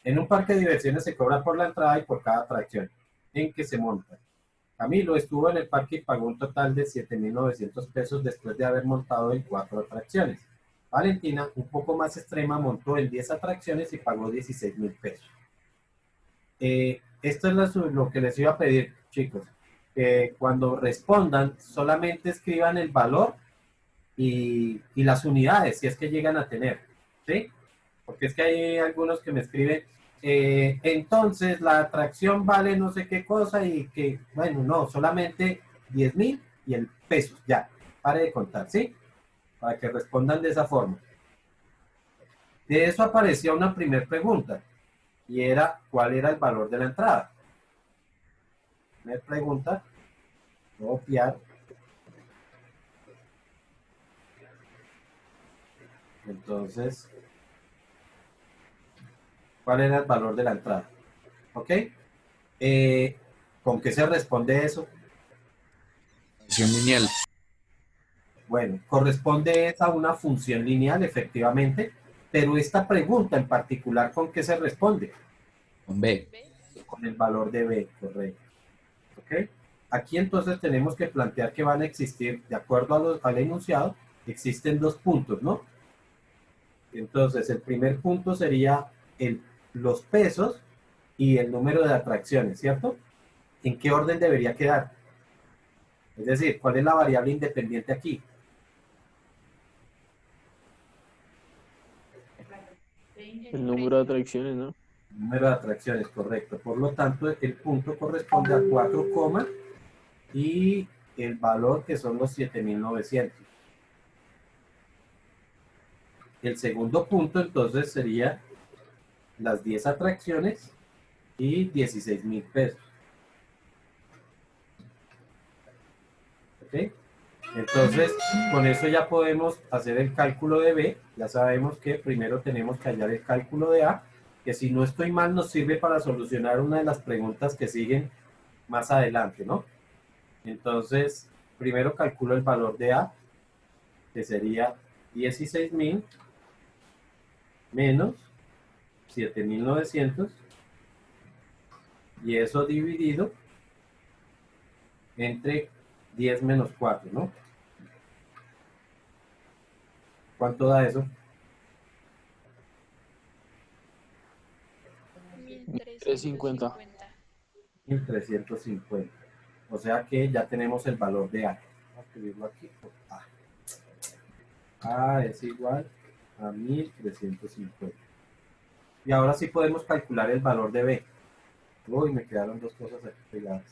En un parque de diversiones se cobra por la entrada y por cada atracción en que se monta. Camilo estuvo en el parque y pagó un total de 7.900 pesos después de haber montado en 4 atracciones. Valentina, un poco más extrema, montó en 10 atracciones y pagó 16.000 pesos. Esto es lo que les iba a pedir, chicos. Que cuando respondan, solamente escriban el valor y las unidades, si es que llegan a tener. ¿Sí? Porque es que hay algunos que me escriben, entonces la atracción vale no sé qué cosa y que, bueno, no, solamente 10.000 y el peso, ya, pare de contar, ¿sí? Para que respondan de esa forma. De eso aparecía una primera pregunta y era, ¿cuál era el valor de la entrada? Primera pregunta, copiar, entonces, ¿cuál era el valor de la entrada? ¿Ok? Eh, ¿Con qué se responde eso? Función lineal. Bueno, corresponde a una función lineal, efectivamente, pero esta pregunta en particular, ¿con qué se responde? Con B. Con el valor de b, correcto. ¿Ok? Aquí entonces tenemos que plantear que van a existir, de acuerdo al enunciado, existen dos puntos, ¿no? Entonces, el primer punto sería los pesos y el número de atracciones, ¿cierto? ¿En qué orden debería quedar? Es decir, ¿cuál es la variable independiente aquí? El número de atracciones, ¿no? Número de atracciones, correcto. Por lo tanto, el punto corresponde a 4, y el valor que son los 7.900. El segundo punto entonces sería las 10 atracciones y 16.000 pesos. ¿Ok? Entonces, con eso ya podemos hacer el cálculo de B. Ya sabemos que primero tenemos que hallar el cálculo de A, que si no estoy mal nos sirve para solucionar una de las preguntas que siguen más adelante, ¿no? Entonces, primero calculo el valor de A, que sería 16.000 menos 7.900 y eso dividido entre 10 menos 4, ¿no? ¿Cuánto da eso? 350. 1350. 1.350. O sea que ya tenemos el valor de A. Vamos a escribirlo aquí. A. A es igual a 1.350. Y ahora sí podemos calcular el valor de B. Uy, me quedaron dos cosas aquí pegadas.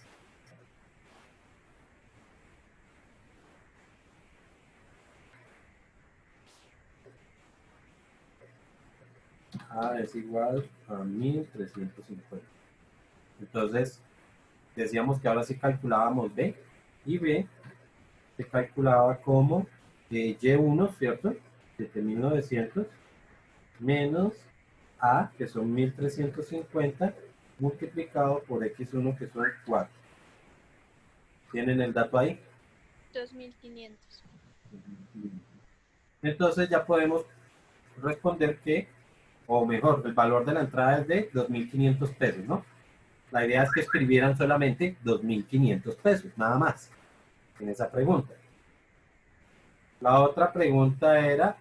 A es igual a 1.350. Entonces, decíamos que ahora sí calculábamos B. Y B se calculaba como Y1, ¿cierto? 7.900 menos A, que son 1.350, multiplicado por X1, que son 4. ¿Tienen el dato ahí? 2500. Entonces ya podemos responder que, o mejor, el valor de la entrada es de 2.500 pesos, ¿no? La idea es que escribieran solamente 2.500 pesos, nada más, en esa pregunta. La otra pregunta era,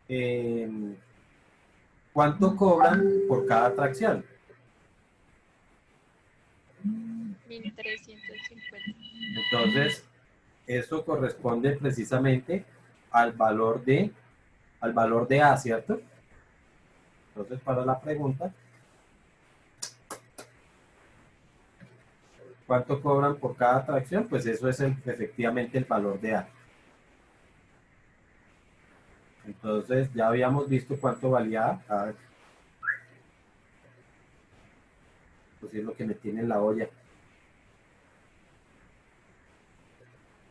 eh, ¿cuánto cobran por cada atracción? 1350. Entonces, eso corresponde precisamente al valor de A, ¿cierto? Entonces, para la pregunta, ¿cuánto cobran por cada atracción? Pues eso es efectivamente el valor de A. Entonces, ya habíamos visto cuánto valía A. Pues es lo que me tiene en la olla.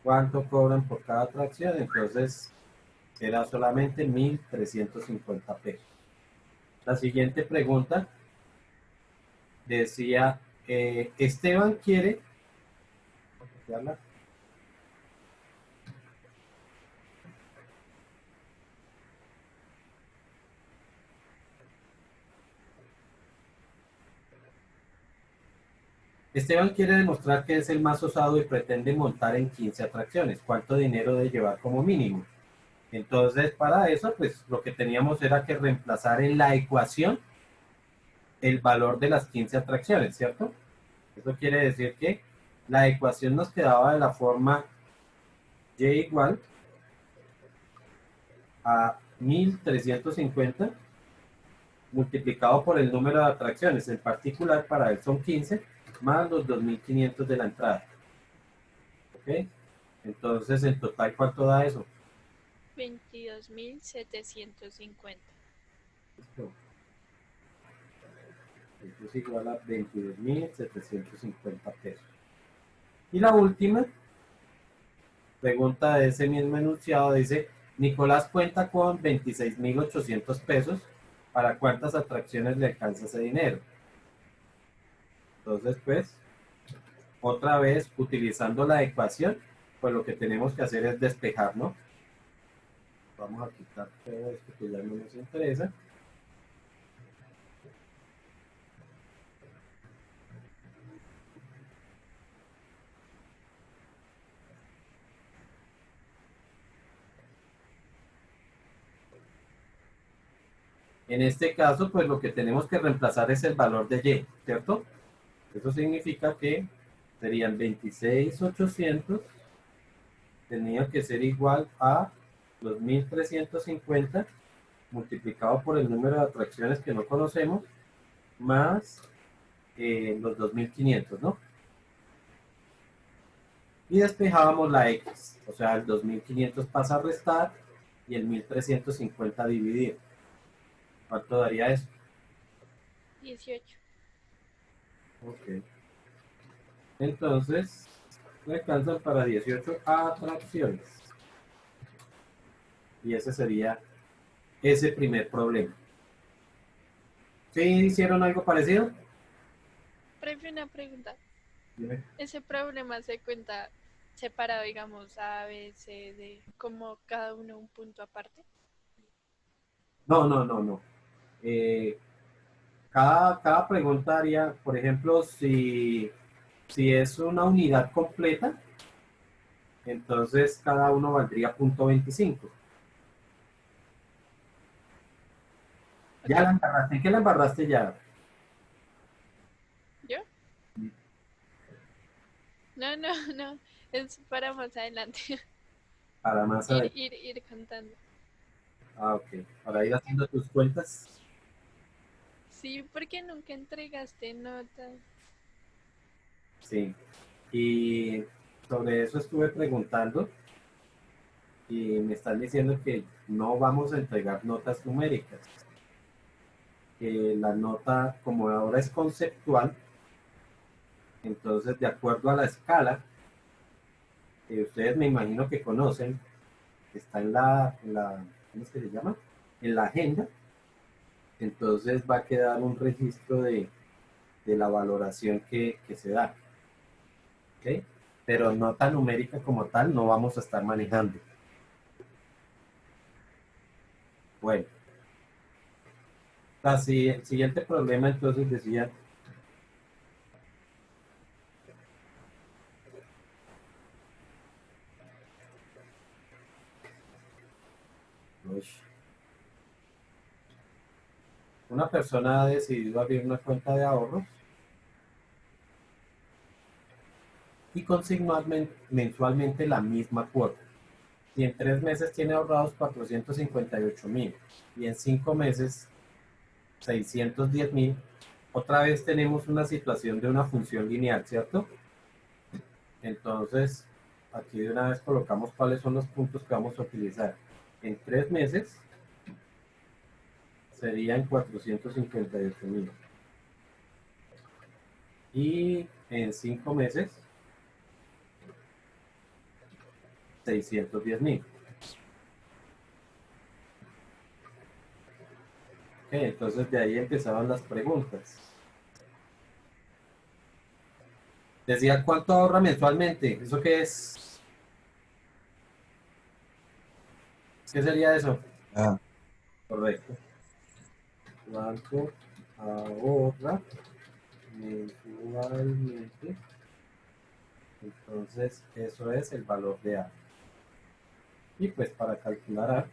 ¿Cuánto cobran por cada atracción? Entonces, era solamente 1.350 pesos. La siguiente pregunta decía, Esteban quiere, Esteban quiere demostrar que es el más osado y pretende montar en 15 atracciones. ¿Cuánto dinero debe llevar como mínimo? Entonces, para eso, pues lo que teníamos era que reemplazar en la ecuación el valor de las 15 atracciones, ¿cierto? Eso quiere decir que la ecuación nos quedaba de la forma y igual a 1350 multiplicado por el número de atracciones. En particular, para él son 15 más los 2500 de la entrada. ¿Ok? Entonces, en total, ¿cuánto da eso? 22.750. Listo. Esto es igual a 22.750 pesos. Y la última pregunta de ese mismo enunciado dice, Nicolás cuenta con 26.800 pesos. ¿Para cuántas atracciones le alcanza ese dinero? Entonces, pues, otra vez, utilizando la ecuación, pues lo que tenemos que hacer es despejar, ¿no? Vamos a quitar todo esto que ya no nos interesa. En este caso, pues lo que tenemos que reemplazar es el valor de y, ¿cierto? Eso significa que serían 26.800, tenía que ser igual a 2.350 multiplicado por el número de atracciones que no conocemos, más los 2.500, ¿no? Y despejábamos la X, o sea, el 2.500 pasa a restar y el 1.350 a dividir. ¿Cuánto daría eso? 18. Ok. Entonces, me alcanzan para 18 atracciones. Y ese sería ese primer problema. ¿Sí hicieron algo parecido? Prefiero una pregunta. Dime. Ese problema se cuenta separado, digamos, A, B, C, D, como cada uno un punto aparte. No, no, no, no. Eh, cada pregunta haría, por ejemplo, si es una unidad completa, entonces cada uno valdría punto 25. Ya la ¿Ok? embarraste. ¿En qué la embarraste ya? ¿Yo? No, no, no. Es para más adelante. Para más Ir, adelante. ir, ir contando. Ah, ok. Para ir haciendo tus cuentas. Sí, porque nunca entregaste notas. Sí. Y sobre eso estuve preguntando y me están diciendo que no vamos a entregar notas numéricas. Que la nota, como ahora es conceptual, entonces de acuerdo a la escala, que ustedes me imagino que conocen, está en la, ¿cómo es que se llama? En la agenda, entonces va a quedar un registro de la valoración que se da. ¿Ok? Pero nota numérica como tal no vamos a estar manejando. Bueno, el siguiente problema entonces decía, uy, una persona ha decidido abrir una cuenta de ahorros y consignó mensualmente la misma cuota. Y en 3 meses tiene ahorrados 458.000 y en 5 meses 610.000, otra vez tenemos una situación de una función lineal, ¿cierto? Entonces, aquí de una vez colocamos cuáles son los puntos que vamos a utilizar. En 3 meses serían 458.000 y en 5 meses 610.000. Okay, entonces de ahí empezaban las preguntas. Decía, ¿cuánto ahorra mensualmente? ¿Eso qué es? ¿Qué sería eso? Ah, Correcto. ¿Cuánto ahorra mensualmente. Entonces, eso es el valor de A. Y pues para calcular A,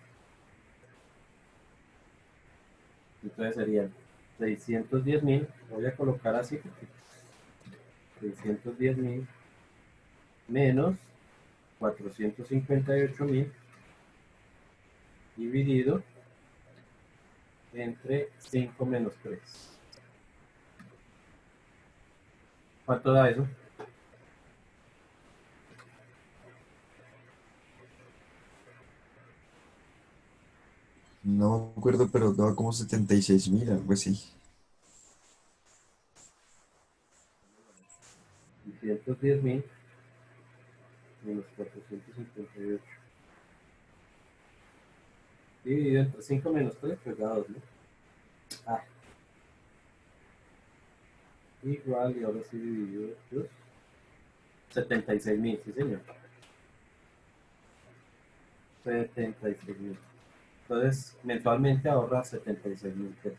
entonces serían 610.000, voy a colocar así porque 610.000 menos 458.000 dividido entre 5 menos 3. ¿Cuánto da eso? No me acuerdo, pero daba como 76.000, algo así. 610.000 menos 458 dividido entre 5 menos 3, pues da 2, ¿no? Ah, igual, y ahora sí dividido 2. 76.000, sí señor. 76.000. Entonces, mensualmente ahorra 76.000 pesos.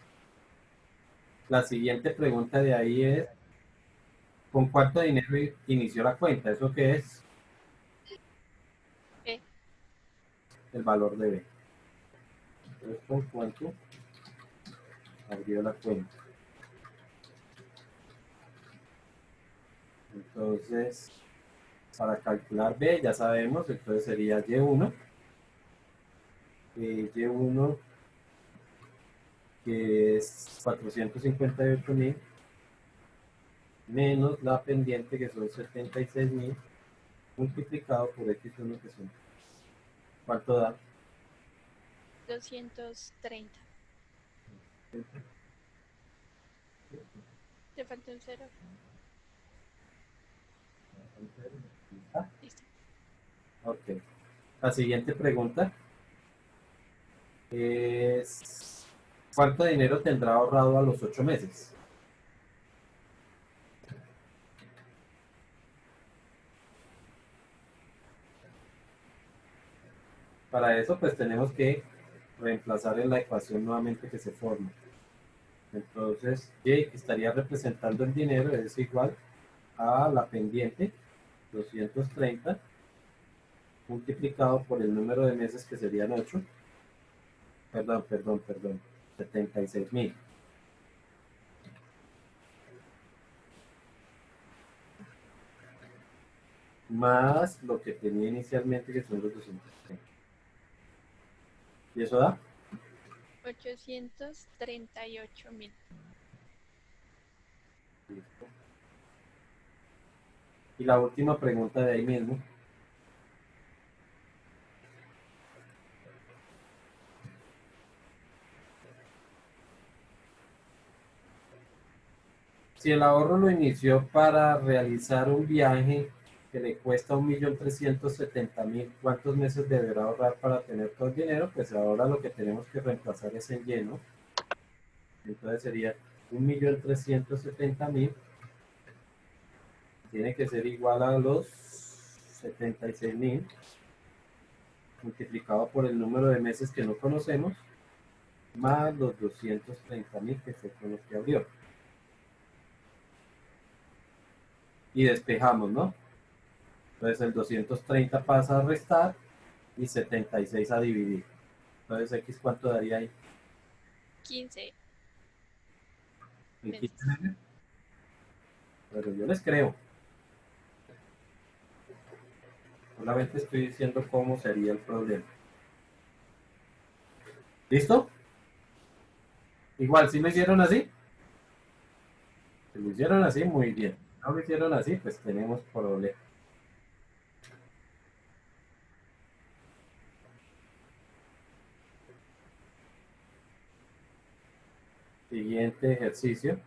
La siguiente pregunta de ahí es, ¿con cuánto dinero inició la cuenta? ¿Eso qué es? B. El valor de B. Entonces, ¿con cuánto abrió la cuenta? Entonces, para calcular B, ya sabemos, entonces sería Y1. Y1, que es 458.000, menos la pendiente, que son 76.000, multiplicado por X1, que son, ¿cuánto da? 230. Te falta un cero. Ah, Listo. ok. La siguiente pregunta es, ¿cuánto dinero tendrá ahorrado a los 8 meses? Para eso, pues tenemos que reemplazar en la ecuación nuevamente que se forma. Entonces, Y, que estaría representando el dinero, es igual a la pendiente, 230, multiplicado por el número de meses, que serían 8. Perdón, 76.000. Más lo que tenía inicialmente, que son los 230. ¿Y eso da? 838.000. Listo. Y la última pregunta de ahí mismo. Si el ahorro lo inició para realizar un viaje que le cuesta 1.370.000, ¿cuántos meses deberá ahorrar para tener todo el dinero? Pues ahora lo que tenemos que reemplazar es en lleno. Entonces sería 1.370.000. Tiene que ser igual a los 76.000 multiplicado por el número de meses que no conocemos, más los 230.000 que fue con los que abrió. Y despejamos, ¿no? Entonces el 230 pasa a restar y 76 a dividir. Entonces, X, ¿cuánto daría ahí? 15 ¿En meses. 15 meses? Pero yo les creo. Solamente estoy diciendo cómo sería el problema. ¿Listo? Igual, si lo hicieron así. Si lo hicieron así, muy bien. Si no lo hicieron así, pues tenemos problema. Siguiente ejercicio.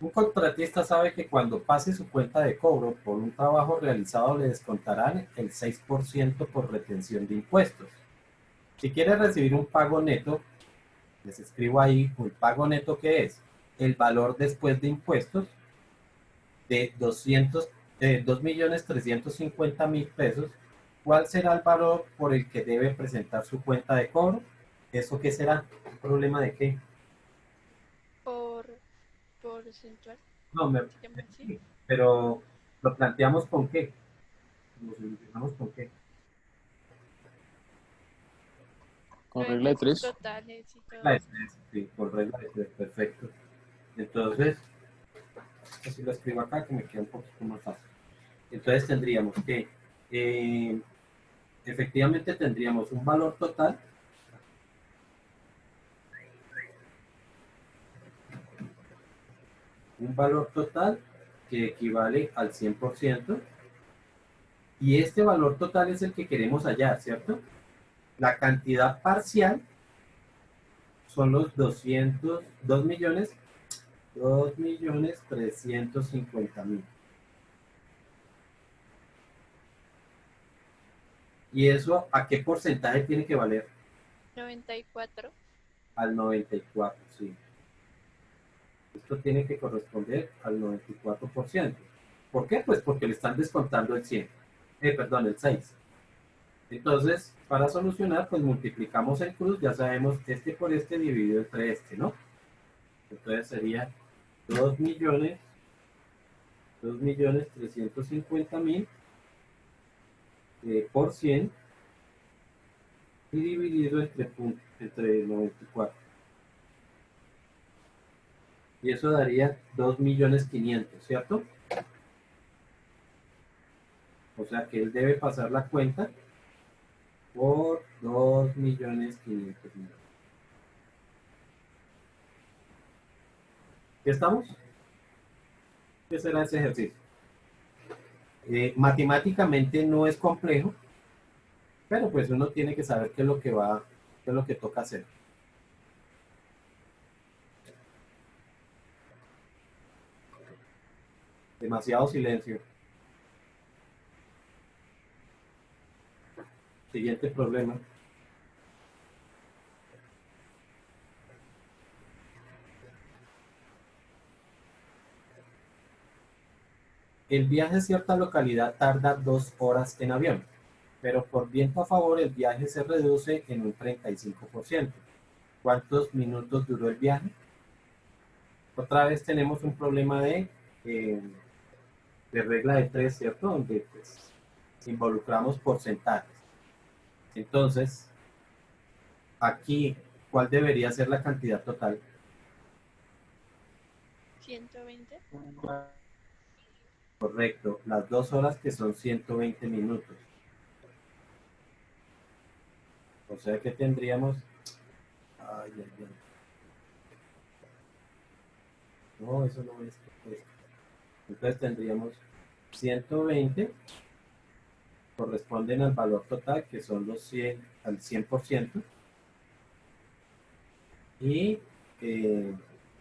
Un contratista sabe que cuando pase su cuenta de cobro por un trabajo realizado le descontarán el 6% por retención de impuestos. Si quiere recibir un pago neto, les escribo ahí un pago neto que es el valor después de impuestos de 2.350.000 pesos. ¿Cuál será el valor por el que debe presentar su cuenta de cobro? ¿Eso qué será? ¿Un problema de qué? Por porcentual, No, se llama así. pero lo planteamos con qué. Lo solucionamos con qué. Con regla de Los 3. totales y todo La de eso. tres, sí, por regla de tres, perfecto. Entonces, así lo escribo acá que me queda un poquito más fácil. Entonces tendríamos que, efectivamente tendríamos un valor total que equivale al 100%, y este valor total es el que queremos hallar, ¿cierto? La cantidad parcial son los 2.350.000. ¿Y eso a qué porcentaje tiene que valer? 94. Al 94, sí. Esto tiene que corresponder al 94%. ¿Por qué? Pues porque le están descontando el 100. Perdón, el 6. Entonces, para solucionar, pues multiplicamos el cruz, ya sabemos este por este dividido entre este, ¿no? Entonces sería 2.350.000 por 100 y dividido entre 94. Y eso daría 2.500.000, ¿cierto? O sea que él debe pasar la cuenta por 2.500.000. ¿Ya estamos? ¿Qué será ese ejercicio? Matemáticamente no es complejo, pero pues uno tiene que saber qué es lo que qué es lo que toca hacer. Demasiado silencio. Siguiente problema. El viaje a cierta localidad tarda 2 horas en avión, pero por viento a favor el viaje se reduce en un 35%. ¿Cuántos minutos duró el viaje? Otra vez tenemos un problema de regla de tres, ¿cierto? Donde pues, involucramos porcentajes. Entonces, aquí, ¿cuál debería ser la cantidad total? 120. Correcto, las 2 horas que son 120 minutos. O sea que tendríamos... Ay, ay, ay. No, eso no es esto. Entonces tendríamos 120 corresponden al valor total, que son los 100, al 100%. Y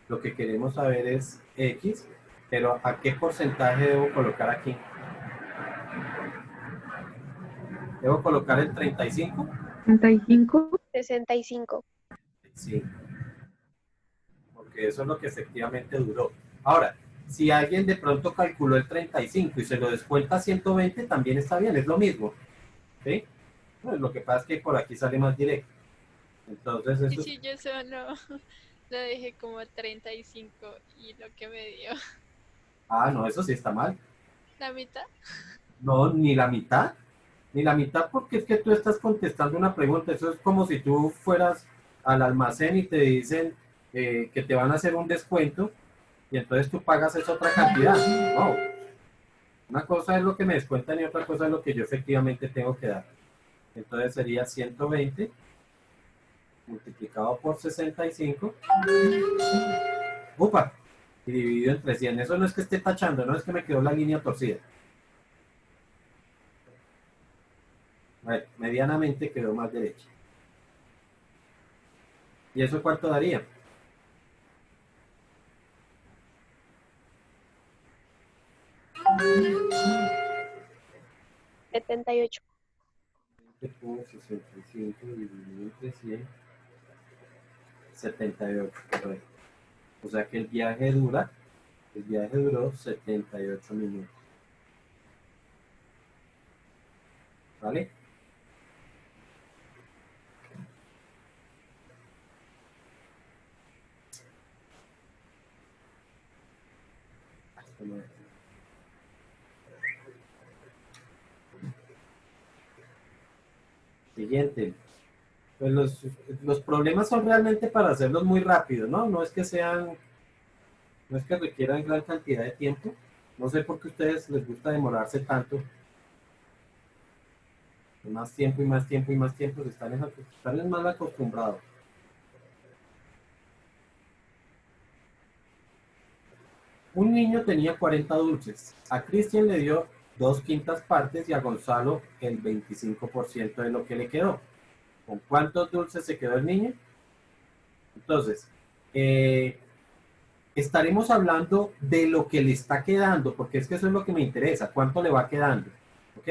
lo que queremos saber es X, pero ¿a qué porcentaje debo colocar aquí? ¿Debo colocar el 35? 35. 65. Sí, porque eso es lo que efectivamente duró. Ahora, si alguien de pronto calculó el 35 y se lo descuenta a 120, también está bien, es lo mismo. ¿Sí? Pues lo que pasa es que por aquí sale más directo. Entonces, Y eso si yo solo lo dejé como 35 y lo que me dio no, eso sí está mal. la mitad. No, ni la mitad. Ni la mitad porque es que tú estás contestando una pregunta. Eso es como si tú fueras al almacén y te dicen que te van a hacer un descuento y entonces tú pagas esa otra cantidad. No. Una cosa es lo que me descuentan y otra cosa es lo que yo efectivamente tengo que dar. Entonces sería 120 multiplicado por 65. ¡Upa! Y dividido entre 100. Eso no es que esté tachando, no es que me quedó la línea torcida. Bueno, medianamente quedó más derecha. ¿Y eso cuánto daría? 78. 20 por 65 dividido entre 100, 78, correcto. O sea que el viaje duró 78 minutos. ¿Vale? Siguiente. Pues los problemas son realmente para hacerlos muy rápido, ¿no? No es que requieran gran cantidad de tiempo. No sé por qué a ustedes les gusta demorarse tanto. Más tiempo y más tiempo y más tiempo, están mal acostumbrados. Un niño tenía 40 dulces. A Cristian le dio 2/5 partes y a Gonzalo el 25% de lo que le quedó. ¿Con cuántos dulces se quedó el niño? Entonces, estaremos hablando de lo que le está quedando, porque es que eso es lo que me interesa, cuánto le va quedando. ¿Ok?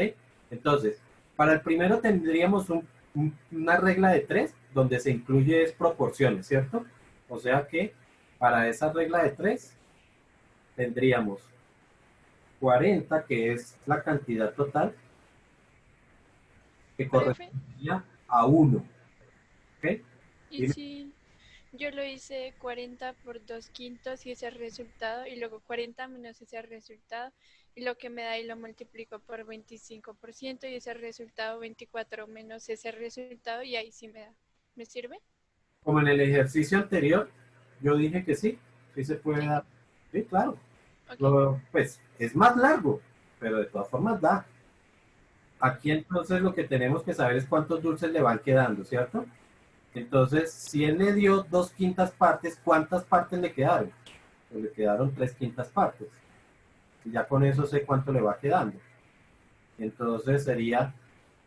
Entonces, para el primero tendríamos una regla de 3, donde se incluye proporciones, ¿cierto? O sea que para esa regla de 3 tendríamos 40, que es la cantidad total, que Profe, correspondería a 1. ¿Ok? ¿y si yo lo hice 40 por 2/5 y ese resultado, y luego 40 menos ese resultado, y lo que me da y lo multiplico por 25% y ese resultado 24 menos ese resultado y ahí sí me da? ¿Me sirve? Como en el ejercicio anterior, yo dije que sí se puede Sí. dar. Sí, claro. Ok. Pues es más largo, pero de todas formas da. Aquí entonces lo que tenemos que saber es cuántos dulces le van quedando, ¿cierto? Entonces, si él le dio 2/5 partes, ¿cuántas partes le quedaron? Pues le quedaron 3/5 partes. Y ya con eso sé cuánto le va quedando. Entonces sería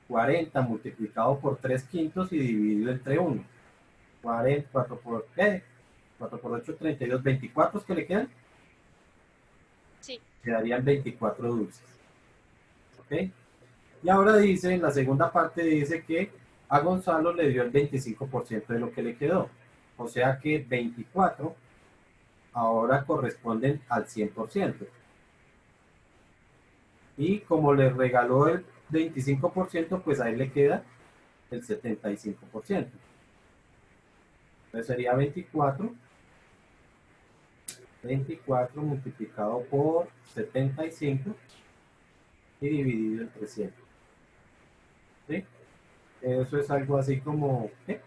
40 multiplicado por 3/5 y dividido entre 1. 40, 4 por, 4 por 8, 32, 24 que le quedan. Sí. Quedarían 24 dulces. ¿Ok? Y ahora dice, en la segunda parte dice que a Gonzalo le dio el 25% de lo que le quedó. O sea que 24 ahora corresponden al 100%. Y como le regaló el 25%, pues a él le queda el 75%. Entonces sería 24 multiplicado por 75 y dividido entre 100. ¿Sí? Eso es algo así como, ¿qué?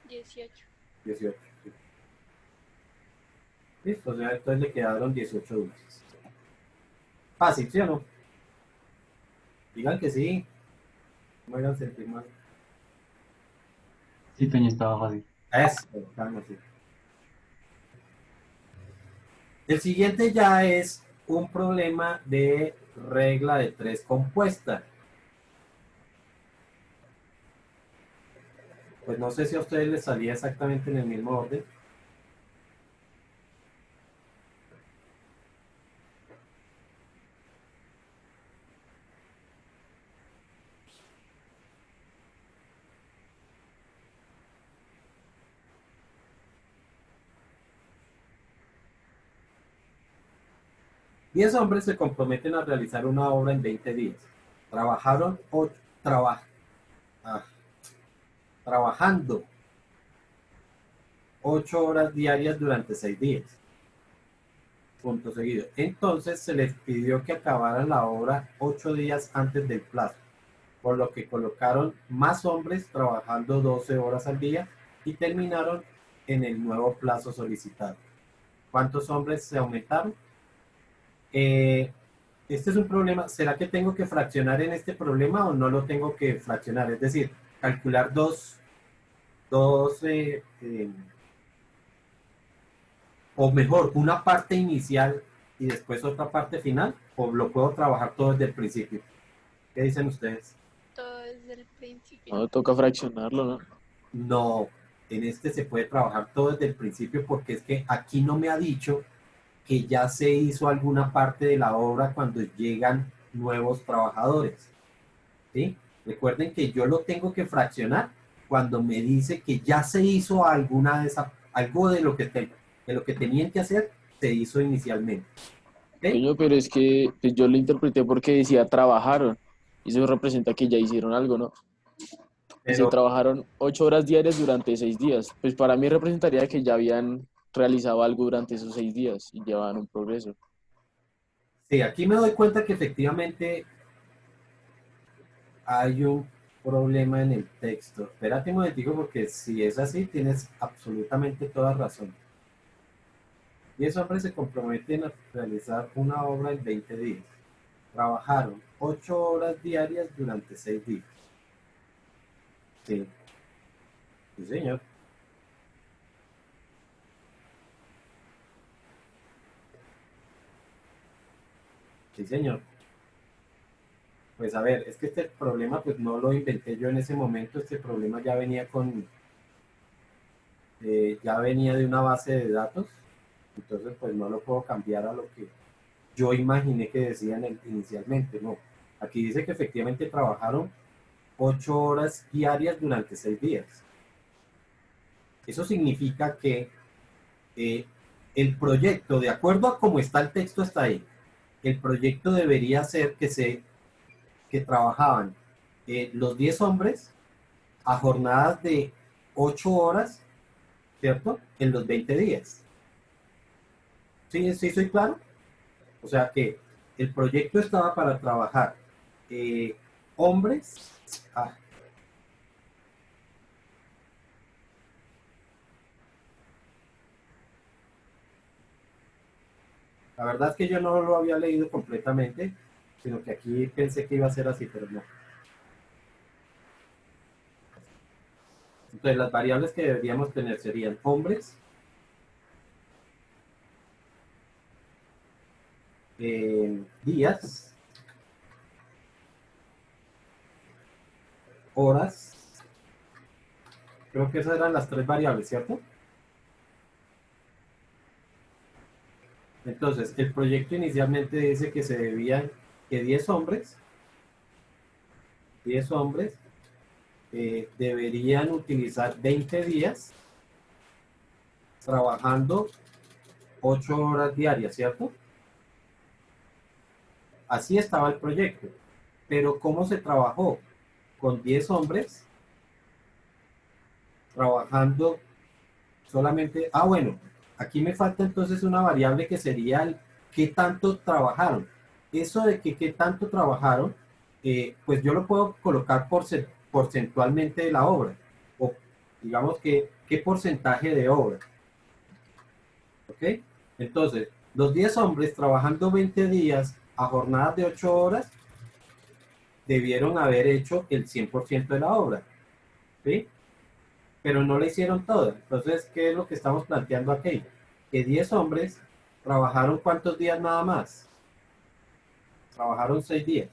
18. 18. ¿Sí? Listo, o sea, entonces le quedaron 18 dulces. Fácil, ¿sí o no? Digan que sí. No me hagan sentir mal. Sí, Toño, estaba fácil. Eso, cálmate. El siguiente ya es un problema de regla de 3 compuesta. Pues no sé si a ustedes les salía exactamente en el mismo orden. Diez hombres se comprometen a realizar una obra en 20 días. Trabajaron ah, trabajando 8 horas diarias durante 6 días. Punto seguido. Entonces se les pidió que acabaran la obra 8 días antes del plazo, por lo que colocaron más hombres trabajando 12 horas al día y terminaron en el nuevo plazo solicitado. ¿Cuántos hombres se aumentaron? Este es un problema. ¿Será que tengo que fraccionar en este problema o no lo tengo que fraccionar? Es decir, calcular dos o mejor, una parte inicial y después otra parte final, o lo puedo trabajar todo desde el principio. ¿Qué dicen ustedes? Todo desde el principio. No, toca fraccionarlo, ¿no? No, en este se puede trabajar todo desde el principio porque es que aquí no me ha dicho que ya se hizo alguna parte de la obra cuando llegan nuevos trabajadores. ¿sí? Recuerden que yo lo tengo que fraccionar cuando me dice que ya se hizo alguna de algo de lo que, de lo que tenían que hacer, se hizo inicialmente. ¿Ok? Coño, pero es que pues, yo lo interpreté porque decía trabajaron. Y eso representa que ya hicieron algo, ¿no? Dice, Pero trabajaron 8 horas diarias durante 6 días. Pues para mí representaría que ya habían realizado algo durante esos 6 días y llevaban un progreso. sí, aquí me doy cuenta que efectivamente hay un problema en el texto. Espérate un momentico porque si es así, tienes absolutamente toda razón. 10 hombres se comprometen a realizar una obra en 20 días. Trabajaron 8 horas diarias durante 6 días. Sí, sí, señor. Sí, señor. Pues a ver, es que este problema pues no lo inventé yo en ese momento, este problema ya venía ya venía de una base de datos, entonces pues no lo puedo cambiar a lo que yo imaginé que decían inicialmente, no. Aquí dice que efectivamente trabajaron 8 horas diarias durante 6 días. Eso significa que eh, el proyecto, de acuerdo a cómo está el texto hasta ahí, el proyecto debería ser que trabajaban los 10 hombres a jornadas de 8 horas, ¿cierto? En los 20 días. ¿Sí, sí soy claro? O sea que el proyecto estaba para trabajar eh, hombres. Ah, la verdad es que yo no lo había leído completamente, sino que aquí pensé que iba a ser así, pero no. Entonces las variables que deberíamos tener serían hombres, días, horas. Creo que esas eran las tres variables, ¿cierto? Entonces, el proyecto inicialmente dice que se debían que 10 hombres deberían utilizar 20 días trabajando 8 horas diarias, ¿cierto? Así estaba el proyecto. Pero ¿cómo se trabajó? Con 10 hombres trabajando solamente... Ah, bueno, aquí me falta entonces una variable que sería el qué tanto trabajaron. Eso de que qué tanto trabajaron, pues yo lo puedo colocar porcentualmente de la obra. O digamos que qué porcentaje de obra. ¿Ok? Entonces, los 10 hombres trabajando 20 días a jornadas de 8 horas debieron haber hecho el 100% de la obra. ¿Sí? Pero no la hicieron toda. Entonces, ¿qué es lo que estamos planteando aquí? Que 10 hombres trabajaron ¿cuántos días nada más? Trabajaron 6 días.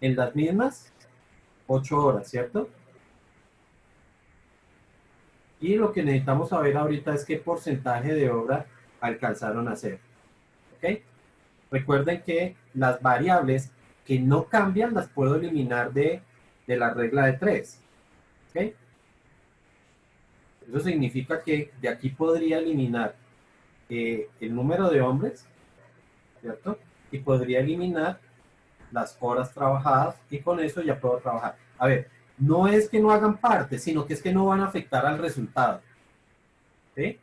En las mismas 8 horas, ¿cierto? Y lo que necesitamos saber ahorita es qué porcentaje de obra alcanzaron a hacer. ¿Ok? Recuerden que las variables que no cambian las puedo eliminar de la regla de 3. ¿Ok? Eso significa que de aquí podría eliminar el número de hombres, ¿cierto? Y podría eliminar las horas trabajadas y con eso ya puedo trabajar. A ver, no es que no hagan parte, sino que es que no van a afectar al resultado. ¿Sí?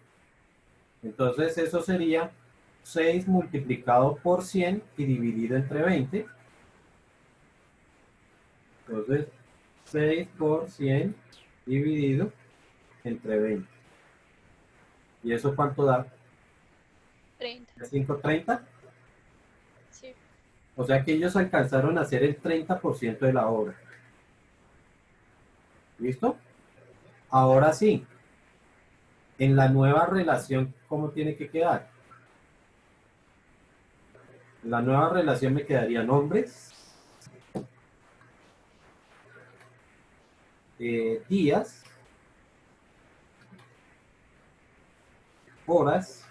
Entonces eso sería 6 multiplicado por 100 y dividido entre 20. Entonces 6 por 100 dividido entre 20. ¿Y eso cuánto da? 30. 530. Sí. O sea que ellos alcanzaron a hacer el 30% de la obra. ¿Listo? Ahora sí, en la nueva relación, ¿cómo tiene que quedar? En la nueva relación me quedarían hombres, días, horas,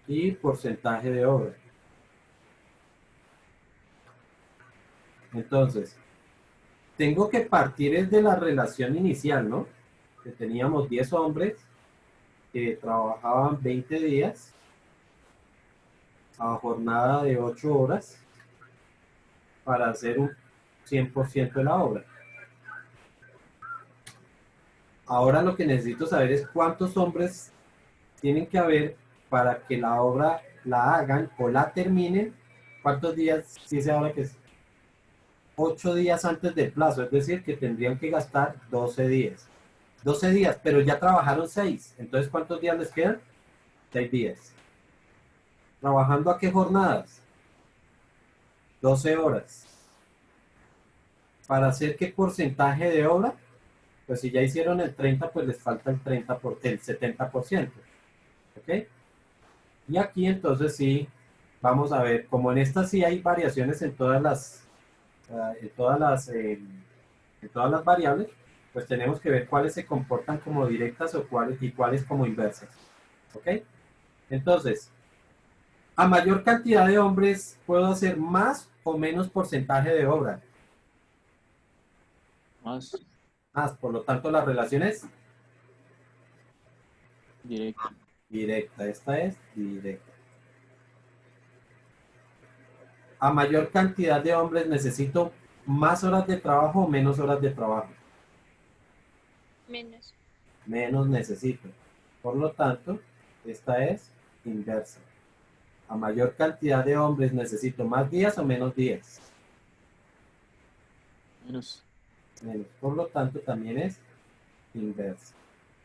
y porcentaje de obra. Entonces, tengo que partir desde la relación inicial, ¿no? Que teníamos 10 hombres que trabajaban 20 días a jornada de 8 horas para hacer un 100% de la obra. Ahora lo que necesito saber es cuántos hombres tienen que haber para que la obra la hagan o la terminen. ¿Cuántos días? Si se habla que es 8 días antes del plazo, es decir, que tendrían que gastar 12 días. 12 días, pero ya trabajaron 6. Entonces, ¿cuántos días les quedan? 6 días. ¿Trabajando a qué jornadas? 12 horas. ¿Para hacer qué porcentaje de obra? Pues si ya hicieron el 30, pues les falta el 70%. ¿Ok? Y aquí entonces sí, vamos a ver, como en esta sí hay variaciones en todas las, en todas las variables, pues tenemos que ver cuáles se comportan como directas o cuáles como inversas. ¿Ok? Entonces, a mayor cantidad de hombres, ¿puedo hacer más o menos porcentaje de obra? Más Más, por lo tanto, la relación es directo. directa. Esta es directa. A mayor cantidad de hombres, ¿necesito más horas de trabajo o menos horas de trabajo? Menos. Menos necesito. Por lo tanto, esta es inversa. A mayor cantidad de hombres, ¿necesito más días o menos días? Menos. Menos. Por lo tanto, también es inversa.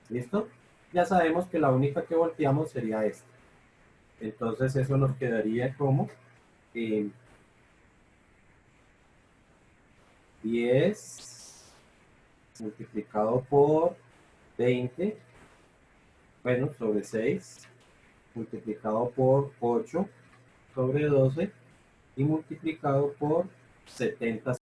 ¿Listo? Ya sabemos que la única que volteamos sería esta. Entonces, eso nos quedaría como 10 multiplicado por 20, bueno, sobre 6, multiplicado por 8 sobre 12 y multiplicado por 70